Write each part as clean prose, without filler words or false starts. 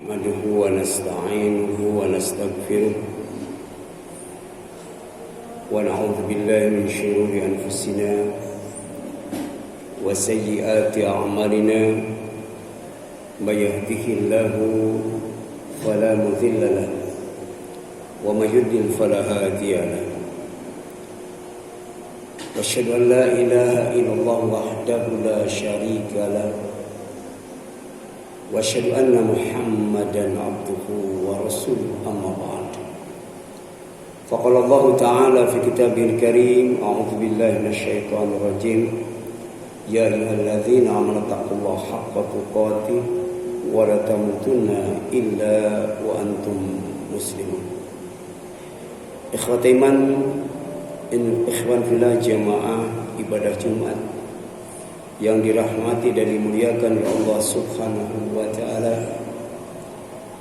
نحمده ونستعينه ونستغفره ونعوذ بالله من شرور أنفسنا وسيئات أعمالنا من يهده الله فلا مضل له ومن يضلل فلا هادي له وأشهد أن لا إله إلا الله وحده لا شريك له وأشهد أن محمدا عبده ورسوله أما بعد فقال الله تعالى في كتابه الكريم أعوذ بالله من الشيطان الرجيم يا أيها الذين آمنوا اتقوا الله حق تقاته ولا تموتن إلا وأنتم مسلمون. Ikhwat iman, ikhwan fillah jamaah ibadah Jumat yang dirahmati dan dimuliakan oleh Allah Subhanahu wa taala.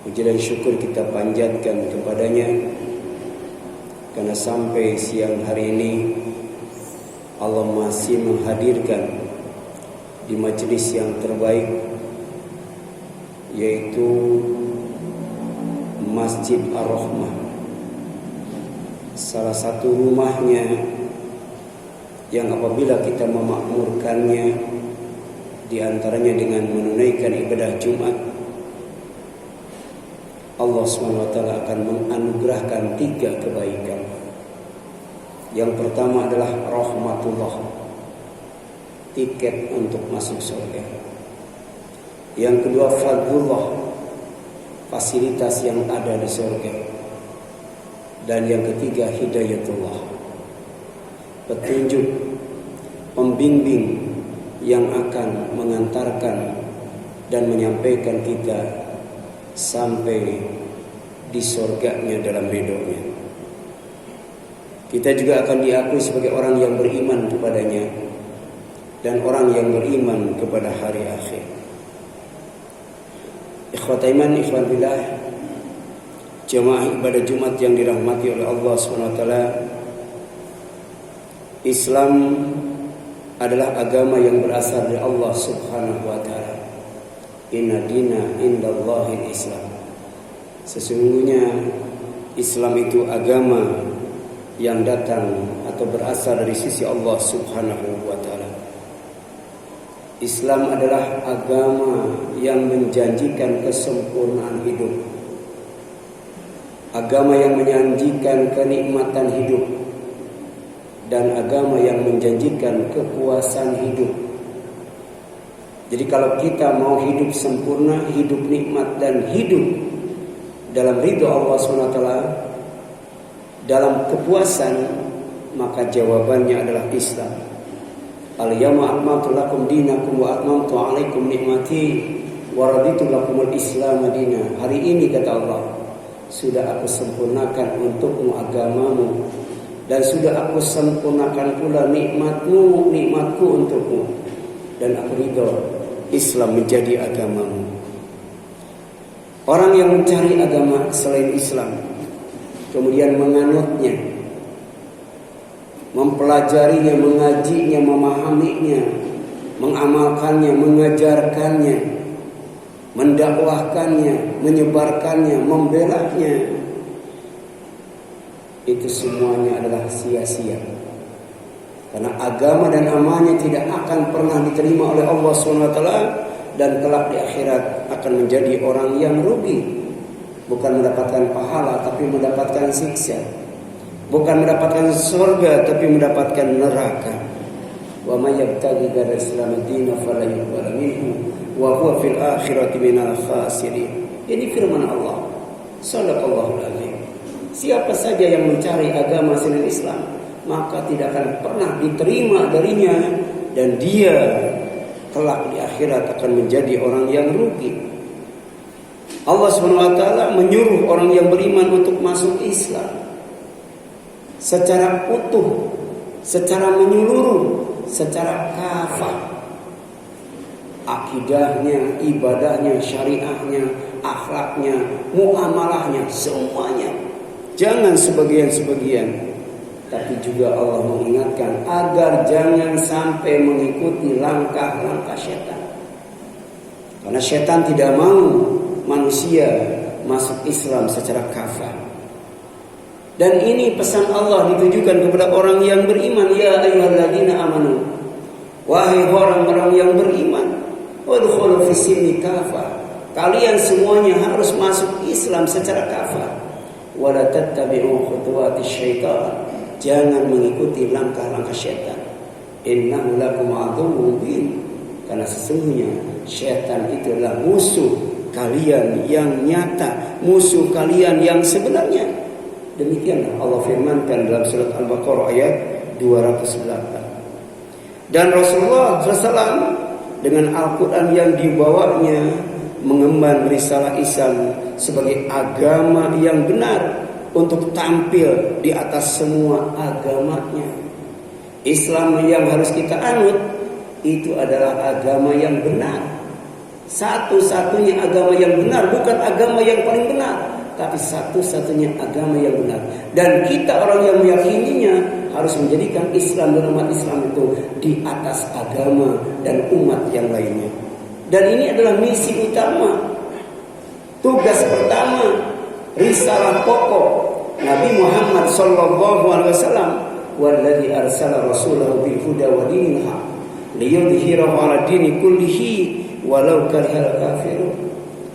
Puji dan syukur kita panjatkan kepadanya karena sampai siang hari ini Allah masih menghadirkan di majelis yang terbaik, yaitu Masjid Ar-Rahmah, salah satu rumahnya yang apabila kita memakmurkannya, diantaranya dengan menunaikan ibadah Jumat, Allah SWT akan menganugerahkan 3 kebaikan. Yang pertama adalah rahmatullah, tiket untuk masuk surga. Yang kedua fadlullah, fasilitas yang ada di surga. Dan yang ketiga hidayatullah, petunjuk, pembimbing yang akan mengantarkan dan menyampaikan kita sampai di surganya dalam ridhonya. Kita juga akan diakui sebagai orang yang beriman kepadanya dan orang yang beriman kepada hari akhir. Ikhwat iman, ikhwan billah, jamaah ibadah Jumat yang dirahmati oleh Allah SWT, Islam adalah agama yang berasal dari Allah Subhanahu wa taala. Inna dina indallahil Islam. Sesungguhnya Islam itu agama yang datang atau berasal dari sisi Allah Subhanahu wa taala. Islam adalah agama yang menjanjikan kesempurnaan hidup, agama yang menjanjikan kenikmatan hidup, dan agama yang menjanjikan kepuasan hidup. Jadi kalau kita mau hidup sempurna, hidup nikmat, dan hidup dalam ridha Allah SWT, dalam kepuasan, maka jawabannya adalah Islam. Al-yawma akmaltu lakum dinakum wa atmamtu alaikum nikmati wa raditu lakumul Islam madina. Hari ini kata Allah, sudah aku sempurnakan untukmu agamamu, dan sudah aku sempurnakan pula nikmatku untukmu, dan aku ridho Islam menjadi agamamu. Orang yang mencari agama selain Islam, kemudian menganutnya, mempelajarinya, mengajinya, memahaminya, mengamalkannya, mengajarkannya, mendakwahkannya, menyebarkannya, membelanya, itu semuanya adalah sia-sia. Karena agama dan amalnya tidak akan pernah diterima oleh Allah SWT, dan kelak di akhirat akan menjadi orang yang rugi. Bukan mendapatkan pahala, tapi mendapatkan siksa. Bukan mendapatkan surga, tapi mendapatkan neraka. Wa may yabtaghi ghayra al-islam dinan fala yuqbal minhu wa huwa fil akhirati minal khasirin. Ini firman Allah. Shadaqallahul azim. Siapa saja yang mencari agama selain Islam, maka tidak akan pernah diterima darinya, dan dia kelak di akhirat akan menjadi orang yang rugi. Allah SWT menyuruh orang yang beriman untuk masuk Islam secara utuh, secara menyeluruh, secara kafah. Akidahnya, ibadahnya, syariahnya, akhlaknya, muamalahnya, semuanya. Jangan sebagian-sebagian, tapi juga Allah mengingatkan agar jangan sampai mengikuti langkah-langkah syaitan. Karena syaitan tidak mau manusia masuk Islam secara kafah. Dan ini pesan Allah ditujukan kepada orang yang beriman. Ya ayyuhalladzina amanu, wahai orang-orang yang beriman, udkhulu fis-silmi kafah, kalian semuanya harus masuk Islam secara kafah. Wala tattabi'u khutuwatis syaitan, jangan mengikuti langkah-langkah syaitan. Innahu lakum aduwwun mubin, karena sesungguhnya syaitan itu adalah musuh kalian yang nyata, musuh kalian yang sebenarnya. Demikianlah Allah firmankan dalam surat Al-Baqarah ayat 208. Dan Rasulullah SAW dengan Al-Quran yang dibawanya mengemban risalah Islam sebagai agama yang benar untuk tampil di atas semua agamanya. Islam yang harus kita anut itu adalah agama yang benar. Satu-satunya agama yang benar, bukan agama yang paling benar, tapi satu-satunya agama yang benar. Dan kita orang yang meyakininya harus menjadikan Islam dan umat Islam itu di atas agama dan umat yang lainnya. Dan ini adalah misi utama, tugas pertama, risalah pokok Nabi Muhammad SAW. Walladzi arsala rasulahu bil huda wa dinil haq liyudhhirahu 'ala dini kullihi walau karihal kafirun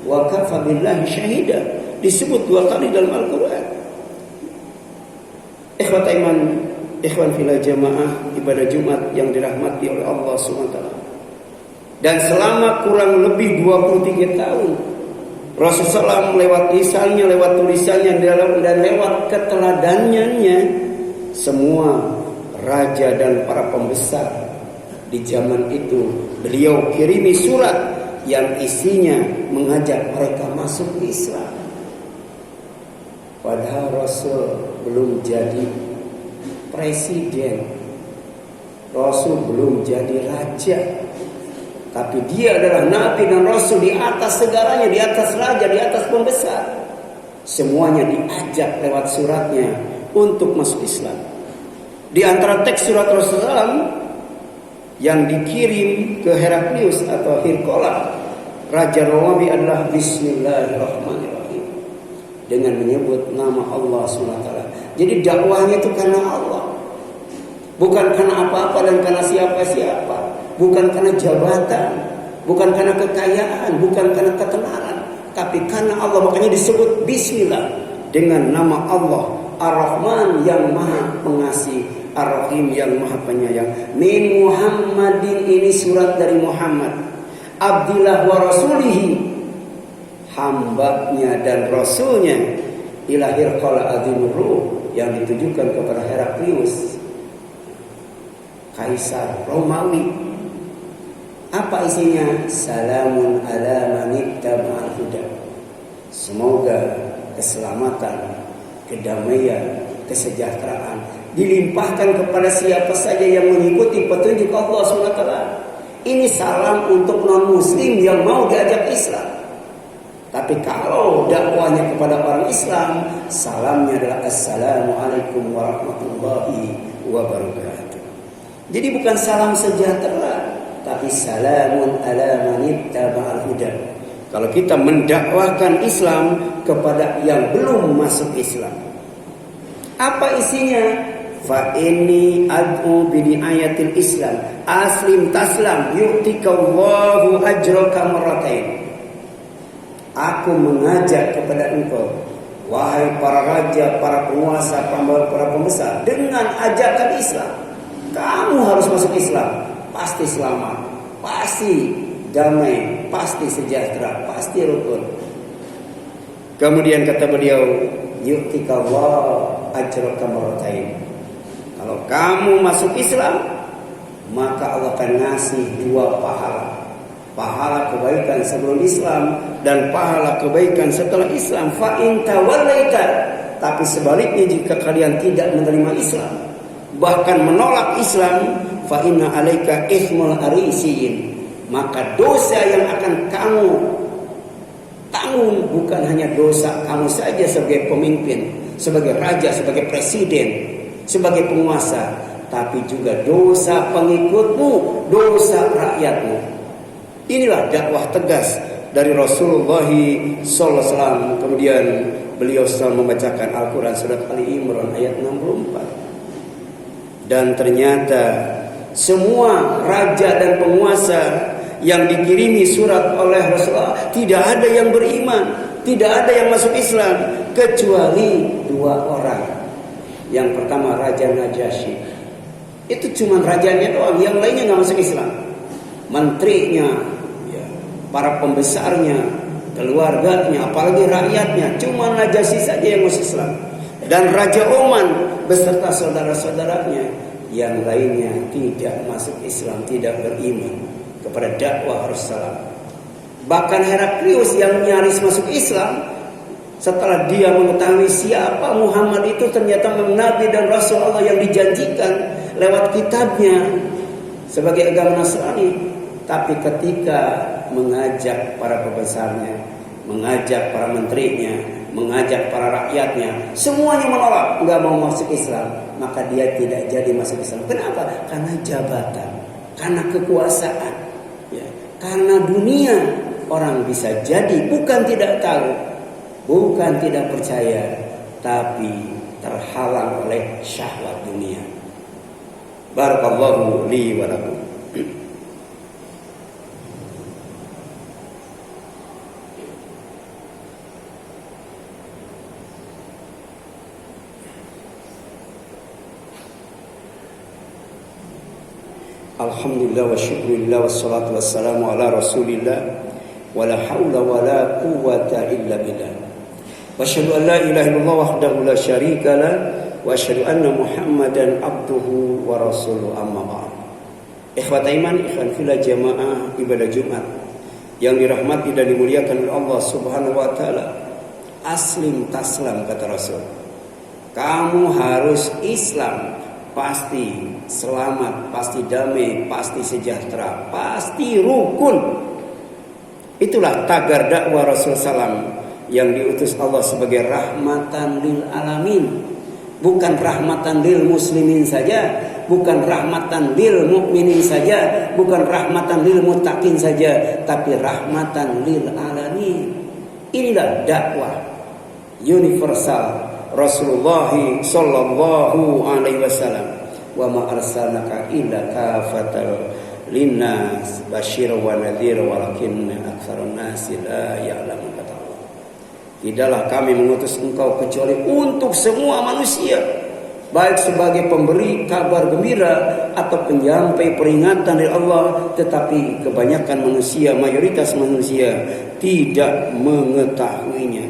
wa kafa billahi syahida. Disebut 2 kali dalam Al-Quran. Ikhwata iman, ikhwan fillah jamaah ibadah Jumat yang dirahmati oleh Allah SWT. Dan selama kurang lebih 23 tahun Rasulullah lewat lisannya, lewat tulisannya, dan lewat keteladanannya, semua raja dan para pembesar di zaman itu beliau kirimi surat yang isinya mengajak mereka masuk Islam. Padahal Rasul belum jadi presiden, Rasul belum jadi raja, tapi dia adalah Nabi dan Rasul di atas segalanya, di atas raja, di atas pembesar. Semuanya diajak lewat suratnya untuk masuk Islam. Di antara teks surat Rasulullah yang dikirim ke Heraklius atau Hirkola, Raja Romawi, adalah Bismillahirrahmanirrahim, dengan menyebut nama Allah SWT. Jadi dakwahnya itu karena Allah, bukan karena apa-apa dan karena siapa-siapa, bukan karena jabatan, bukan karena kekayaan, bukan karena ketenaran, tapi karena Allah. Makanya disebut Bismillah, dengan nama Allah Ar-Rahman yang maha pengasih, Ar-Rahim yang maha penyayang. Min Muhammadin, ini surat dari Muhammad, Abdillah wa Rasulihi, hambanya dan rasulnya, ila Hirqala Azimur Ruh, yang ditujukan kepada Heraklius, Kaisar Romawi. Apa isinya? Salamun ala manittaba'al huda, semoga keselamatan, kedamaian, kesejahteraan dilimpahkan kepada siapa saja yang mengikuti petunjuk Allah SWT. Ini salam untuk non-muslim yang mau diajak Islam. Tapi kalau dakwahnya kepada orang Islam, salamnya adalah Assalamualaikum warahmatullahi wabarakatuh. Jadi bukan salam sejahtera, tapi salamun ala manittaba'al huda. Kalau kita mendakwahkan Islam kepada yang belum masuk Islam, apa isinya? Fa inni ad'u bi ayatil Islam aslim taslam yu'tikallahu ajraka marratain. Aku mengajak kepada engkau, wahai para raja, para penguasa, para pembesar, dengan ajakan Islam. Kamu harus masuk Islam, pasti selamat, pasti damai, pasti sejahtera, pasti rukun. Kemudian kata beliau, yu'tikallahu ajraka marratain. Kalau kamu masuk Islam, maka Allah akan ngasih 2 pahala. Pahala kebaikan sebelum Islam dan pahala kebaikan setelah Islam. Fa in tawallaita, tapi sebaliknya jika kalian tidak menerima Islam, bahkan menolak Islam, fa inna alaika ithmul arisiyin, maka dosa yang akan kamu tanggung bukan hanya dosa kamu saja sebagai pemimpin, sebagai raja, sebagai presiden, sebagai penguasa, tapi juga dosa pengikutmu, dosa rakyatmu. Inilah dakwah tegas dari Rasulullah sallallahu alaihi wasallam. Kemudian beliau sedang membacakan Al-Qur'an surat Ali Imran ayat 64. Dan ternyata semua raja dan penguasa yang dikirimi surat oleh Rasulullah tidak ada yang beriman, tidak ada yang masuk Islam kecuali 2 orang. Yang pertama Raja Najasyi. Itu cuma rajanya doang, yang lainnya nggak masuk Islam. Menterinya, ya, para pembesarnya, keluarganya, apalagi rakyatnya, cuma Najasyi saja yang masuk Islam. Dan Raja Oman beserta saudara-saudaranya yang lainnya tidak masuk Islam, tidak beriman kepada dakwah Rasulullah. Bahkan Heraklius yang nyaris masuk Islam setelah dia mengetahui siapa Muhammad itu ternyata Nabi dan Rasul Allah yang dijanjikan lewat kitabnya sebagai agama Nasrani. Tapi ketika mengajak para pembesarnya, mengajak para menterinya, mengajak para rakyatnya, semuanya menolak, nggak mau masuk Islam. Maka dia tidak jadi masuk Islam. Kenapa? Karena jabatan, karena kekuasaan, ya, karena dunia. Orang bisa jadi bukan tidak tahu, bukan tidak percaya, tapi terhalang oleh syahwat dunia. Barakallahu li wa lakum. Alhamdulillah wa syukurillah wassalatu wassalamu ala rasulillah wala haula wala quwwata illa billah. Wa asyhadu an la ilaha illallah wahdahu la syarika lah wa asyhadu anna Muhammadan abduhu wa rasuluhu amma ba'd. Ikhwat iman, ikhwan fillah jamaah ibadah Jumat yang dirahmati dan dimuliakan oleh Allah Subhanahu wa taala. Aslim taslam kata Rasul. Kamu harus Islam, pasti selamat, pasti damai, pasti sejahtera, pasti rukun. Itulah tagar dakwah Rasul Sallam yang diutus Allah sebagai rahmatan lil alamin. Bukan rahmatan lil muslimin saja, bukan rahmatan lil mukminin saja, bukan rahmatan lil muttaqin saja, tapi rahmatan lil alamin. Inilah dakwah universal Rasulullah sallallahu alaihi wasallam. Wa ma arsalnaka illa kafatal linnas basyira wa nadhira walakinna aktsarun nasi la ya'lamun kata Allah. Tidaklah kami mengutus engkau kecuali untuk semua manusia, baik sebagai pemberi kabar gembira atau penyampai peringatan dari Allah, tetapi kebanyakan manusia, mayoritas manusia tidak mengetahuinya.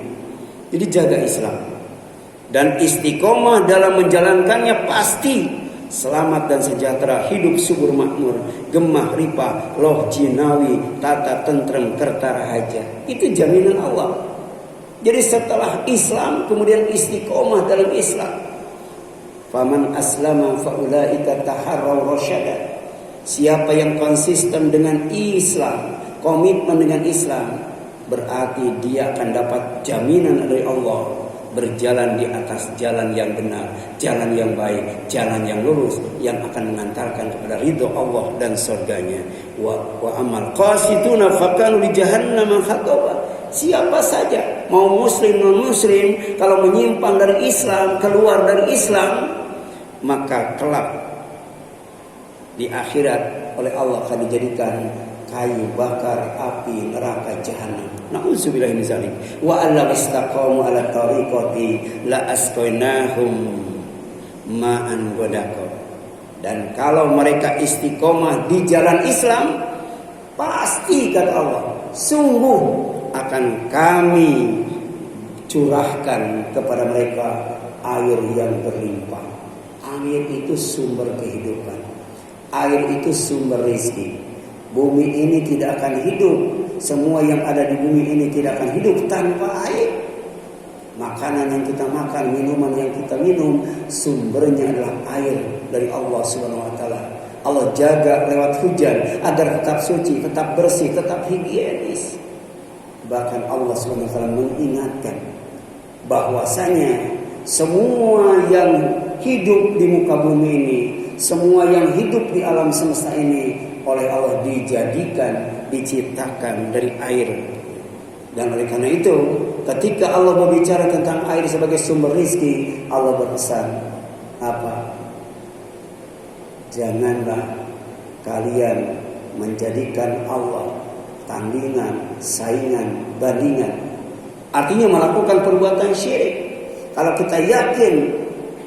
Jadi jaga Islam dan istiqomah dalam menjalankannya, pasti selamat dan sejahtera, hidup subur makmur, gemah ripah, loh jinawi, tata tentrem, kertara hajat. Itu jaminan Allah. Jadi setelah Islam kemudian istiqomah dalam Islam. Faman aslama faulaika taharraw rasyada. Siapa yang konsisten dengan Islam, komitmen dengan Islam, berarti dia akan dapat jaminan dari Allah berjalan di atas jalan yang benar, jalan yang baik, jalan yang lurus, yang akan mengantarkan kepada ridho Allah dan surganya. Wa amal qasiduna fakanu li jahannam khataba. Siapa saja, mau muslim non muslim, kalau menyimpang dari Islam, keluar dari Islam, maka kelak di akhirat oleh Allah akan dijadikan kayu bakar api neraka jahanam. Na'udzubillahi min dzalik. Wa alla istaqamu ala tariqati la asqainahum ma'an ghadaqa. Dan kalau mereka istiqomah di jalan Islam, pasti kata Allah, sungguh akan kami curahkan kepada mereka air yang berlimpah. Air itu sumber kehidupan. Air itu sumber rezeki. Bumi ini tidak akan hidup, semua yang ada di bumi ini tidak akan hidup tanpa air. Makanan yang kita makan, minuman yang kita minum, sumbernya adalah air dari Allah Subhanahu wa taala. Allah jaga lewat hujan agar tetap suci, tetap bersih, tetap higienis. Bahkan Allah Subhanahu wa taala mengingatkan bahwasanya semua yang hidup di muka bumi ini, semua yang hidup di alam semesta ini oleh Allah dijadikan, diciptakan dari air. Dan oleh karena itu, ketika Allah berbicara tentang air sebagai sumber rizki, Allah berpesan apa? Janganlah kalian menjadikan Allah tandingan, saingan, bandingan. Artinya melakukan perbuatan syirik. Kalau kita yakin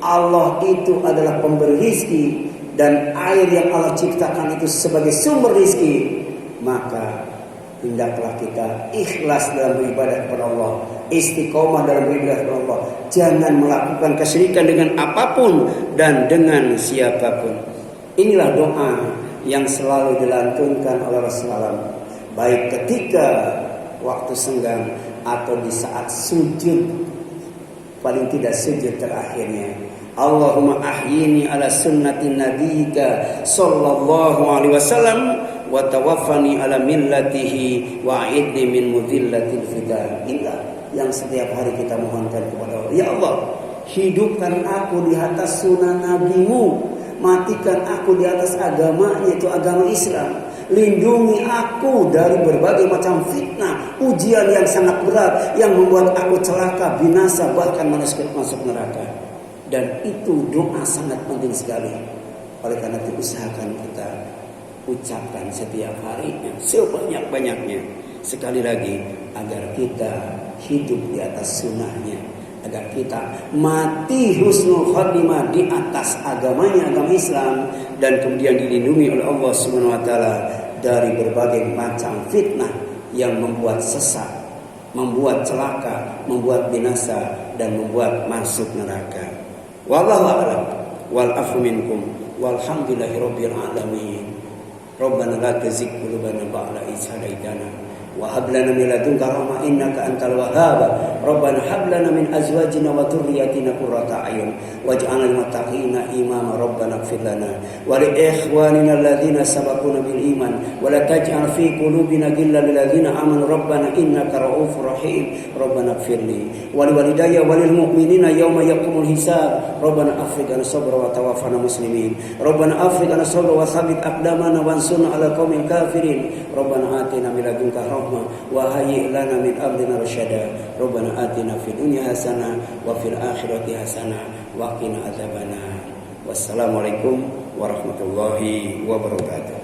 Allah itu adalah pemberi rizki dan air yang Allah ciptakan itu sebagai sumber rizki, maka hendaklah kita ikhlas dalam beribadah kepada Allah, istiqomah dalam beribadah kepada Allah. Jangan melakukan kesyirikan dengan apapun dan dengan siapapun. Inilah doa yang selalu dilantunkan oleh Rasulullah, baik ketika waktu senggang atau di saat sujud, paling tidak sujud terakhirnya. Allahumma ahyini ala sunnati nabiyyika sallallahu alaihi wasallam wa tawaffani ala millatihi wa a'idni min mudhillatil fitan. Inilah yang setiap hari kita mohonkan kepada Allah. Ya Allah, hidupkan aku di atas sunnah nabimu, matikan aku di atas agama, yaitu agama Islam. Lindungi aku dari berbagai macam fitnah, ujian yang sangat berat yang membuat aku celaka, binasa, bahkan masuk neraka. Dan itu doa sangat penting sekali. Oleh karena itu usahakan kita ucapkan setiap harinya sebanyak-banyaknya. Sekali lagi, agar kita hidup di atas sunnahnya, agar kita mati husnul khotimah di atas agamanya, agama Islam, dan kemudian dilindungi oleh Allah Subhanahu wa taala dari berbagai macam fitnah yang membuat sesat, membuat celaka, membuat binasa, dan membuat masuk neraka. Wallahu a'lam wal afu minkum walhamdulillahirabbil alamin. Rabbana la tuzigh qulubana ba'da idh hadaytana wa hab lana min ladunka rahmah innaka antal wahhab. Rabbana hab lana min azwajina wa dhurriyyatina qurrata a'yun waj'alna lil muttaqina imama. Rabbana ighfir lana wa li ikhwanina alladhina sabaquna bil iman wa la taj'al fi qulubina ghillan lil ladzina amanu rabbana innaka ra'ufur rahim. Rabbana ighfir li wa li walidayya wa lil mu'minina yawma yaqumul hisab. Rabbana afrigh ana sabra wa tawaffana muslimin. Rabbana afrigh ana sabra wa thabbit aqdamana wansurna 'alal qaumil kafirin. Rabbana atina min ladunka rahmah wa hayyi' lana min amrina rasyada. Rabbana atina fid dunya hasanah wa fil akhirati hasanah wa qina adzabannar. Wassalamualaikum warahmatullahi wabarakatuh.